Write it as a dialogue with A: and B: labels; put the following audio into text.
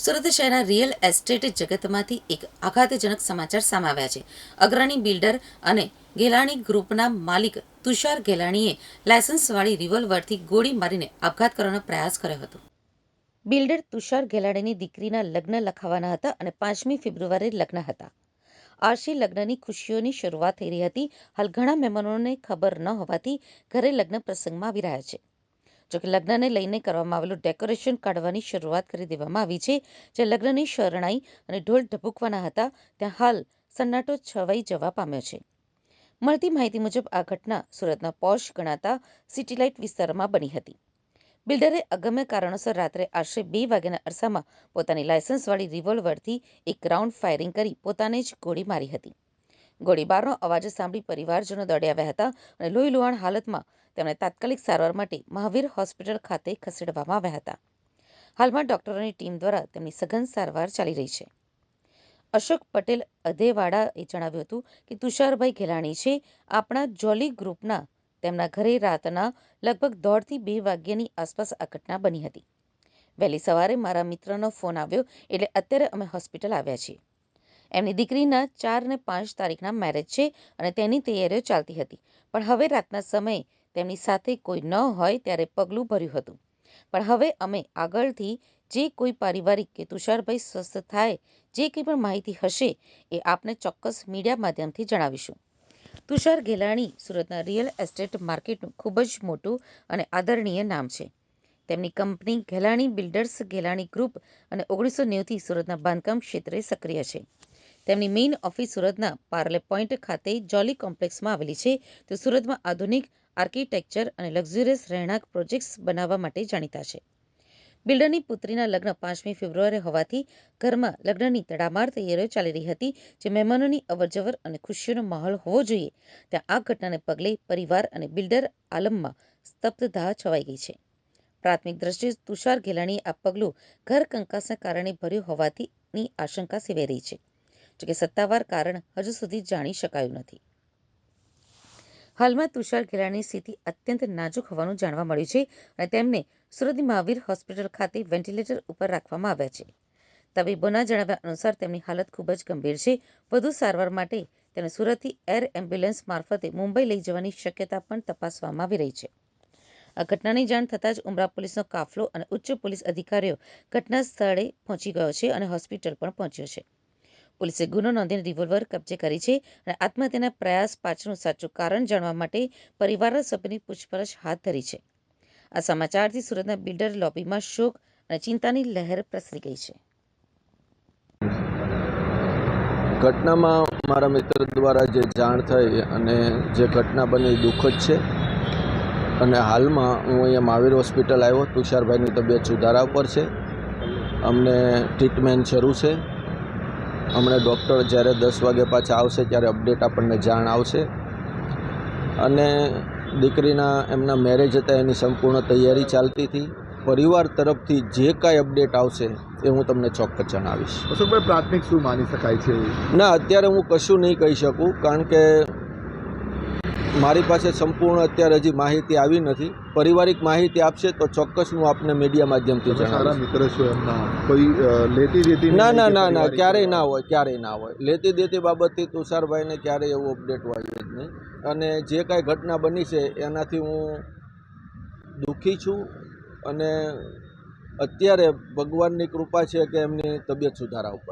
A: સુરત શહેરના real estate જગતમાંથી એક આઘાતજનક સમાચાર સામે આવ્યા છે. અગ્રણી બિલ્ડર અને ગેલાણી ગ્રુપના માલિક તુષાર ગેલાણીએ લાયસન્સવાળી રિવોલ્વરથી ગોળી મારીને આપઘાત કરવાનો પ્રયાસ કર્યો હતો. બિલ્ડર તુષાર ગેલાણીની દીકરીના લગ્ન લખાવાના હતા અને 5મી ફેબ્રુઆરીએ લગ્ન હતા. આરસી લગ્નની ખુશીઓની શરૂઆત થઈ રહી હતી. હાલ ઘણા મહેમાનોને ખબર ન હોવાથી ઘરે લગ્ન પ્રસંગમાં આવી રહ્યા છે. જોકે લગ્નને લઈને કરવામાં આવેલું ડેકોરેશન કાઢવાની શરૂઆત કરી દેવામાં આવી છે. જે લગ્નની શરણાઈ અને ઢોલ ઢબુકવાના હતા ત્યાં હાલ સન્નાટો છવાઈ જવા પામ્યો છે. મળતી માહિતી મુજબ આ ઘટના સુરતના પોશ ગણાતા સિટીલાઇટ વિસ્તારમાં બની હતી. બિલ્ડરે અગમ્ય કારણોસર રાત્રે આશરે 2 વાગ્યાના અરસામાં પોતાની લાયસન્સવાળી રિવોલ્વરથી એક રાઉન્ડ ફાયરિંગ કરી પોતાને જ ગોળી મારી હતી. ગોળીબારનો અવાજ સાંભળી પરિવારજનો દોડી આવ્યા હતા અને લોહીલુહાણ હાલતમાં તેમને તાત્કાલિક સારવાર માટે મહાવીર હોસ્પિટલ ખાતે ખસેડવામાં આવ્યા હતા. હાલમાં ડોક્ટરોની ટીમ દ્વારા તેમની સઘન સારવાર ચાલી રહી છે. અશોક પટેલ અધેવાડાએ જણાવ્યું હતું કે તુષારભાઈ ગેલાણી છે આપણા જોલી ગ્રુપના. તેમના ઘરે રાતના લગભગ 1:30 થી 2 વાગ્યાની આસપાસ આ ઘટના બની હતી. વહેલી સવારે મારા મિત્રનો ફોન આવ્યો એટલે અત્યારે અમે હોસ્પિટલ આવ્યા છીએ. એમની દીકરીના 4 અને 5 તારીખના મેરેજ છે અને તેની તૈયારીઓ ચાલતી હતી. પણ હવે રાતના સમયે તેમની સાથે કોઈ ન હોય ત્યારે પગલું ભર્યું હતું. પણ હવે અમે આગળથી જે કોઈ પારિવારિક કે તુષારભાઈ સ્વસ્થ થાય જે કંઈ પણ માહિતી હશે એ આપને ચોક્કસ મીડિયા માધ્યમથી જણાવીશું. તુષાર ગેલાણી સુરતના રિયલ એસ્ટેટ માર્કેટનું ખૂબ જ મોટું અને આદરણીય નામ છે. તેમની company Gelani builders Gelani group અને 1990થી સુરતના બાંધકામ ક્ષેત્રે સક્રિય છે. તેમની મેઇન ઓફિસ સુરતના પાર્લે પોઈન્ટ ખાતે જોલી કોમ્પ્લેક્સમાં આવેલી છે. તે સુરતમાં આધુનિક આર્કિટેક્ચર અને લક્ઝુરિયસ રહેણાંક પ્રોજેક્ટ્સ બનાવવા માટે જાણીતા છે. બિલ્ડરની પુત્રીના લગ્ન 5મી ફેબ્રુઆરી હોવાથી ઘરમાં લગ્નની તડામાર તૈયારીઓ ચાલી રહી હતી. જે મહેમાનોની અવરજવર અને ખુશીઓનો માહોલ હોવો જોઈએ ત્યાં આ ઘટનાને પગલે પરિવાર અને બિલ્ડર આલમમાં સ્તબ્ધતા છવાઈ ગઈ છે. પ્રાથમિક દ્રષ્ટિએ તુષાર ગેલાણીએ આ પગલું ઘર કંકાસના કારણે ભર્યું હોવાની આશંકા સેવાઈ રહી છે. જોકે સત્તાવાર કારણ હજુ સુધી જાણી શકાયું નથી. હાલમાં તુષાર ગેલાણીની સ્થિતિ અત્યંત નાજુક હોવાનું જાણવા મળ્યું છે અને તેમને સુરતની મહાવીર હોસ્પિટલ ખાતે વેન્ટિલેટર ઉપર રાખવામાં આવ્યા છે. તબીબોના જણાવ્યા અનુસાર તેમની હાલત ખૂબ જ ગંભીર છે. વધુ સારવાર માટે તેમને સુરતથી એર એમ્બ્યુલન્સ મારફતે મુંબઈ લઈ જવાની શક્યતા પણ તપાસવામાં આવી રહી છે. આ ઘટનાની જાણ થતાં જ ઉમરા પોલીસનો કાફલો અને ઉચ્ચ પોલીસ અધિકારીઓ ઘટના સ્થળે પહોંચી ગયો છે અને હોસ્પિટલ પણ પહોંચ્યો છે. પોલીસે ગુનો નોંધીને રિવોલ્વર કબજે કરી છે અને આત્મહત્યાના પ્રયાસ પાછળનું સાચું કારણ જાણવા માટે પરિવારના સભ્યોની પૂછપરછ હાથ ધરી છે. આ સમાચારથી સુરતના બિલ્ડર લોબીમાં શોક અને ચિંતાની લહેર પ્રસરી ગઈ છે.
B: ઘટનામાં મારા મિત્ર દ્વારા જે જાણ થઈ અને જે ઘટના બની દુઃખદ છે અને હાલમાં હું અહીંયા મહાવીર હોસ્પિટલ આવ્યો. તુષારભાઈની તબિયત સુધારા ઉપર છે. અમને ટ્રીટમેન્ટ શરૂ છે. હમણાં ડૉક્ટર જ્યારે 10 વાગે પાછા આવશે ત્યારે અપડેટ આપણને જાણ આવશે. અને દીકરીના એમના મેરેજ હતા એની સંપૂર્ણ તૈયારી ચાલતી હતી. પરિવાર તરફથી જે કાંઈ અપડેટ આવશે એ હું તમને ચોક્કસ જણાવીશ.
C: અશોકભાઈ, પ્રાથમિક શું માની શકાય છે?
B: ના, અત્યારે હું કશું નહીં કહી શકું કારણ કે મારી પાસે સંપૂર્ણ અત્યારે હજી માહિતી આવી નથી. પારિવારિક માહિતી આપશે તો ચોક્કસ હું આપને મીડિયા માધ્યમથી
C: સારા મિત્ર છો એમના, કોઈ લેતી દેતી?
B: ના, ક્યારેય ના હોય. લેતી દેતી બાબતથી તુષારભાઈને ક્યારેય એવું અપડેટ હોય જ નહીં. અને જે કાંઈ ઘટના બની છે એનાથી હું દુઃખી છું અને અત્યારે ભગવાનની કૃપા છે કે એમની તબિયત સુધારા ઉપર છે.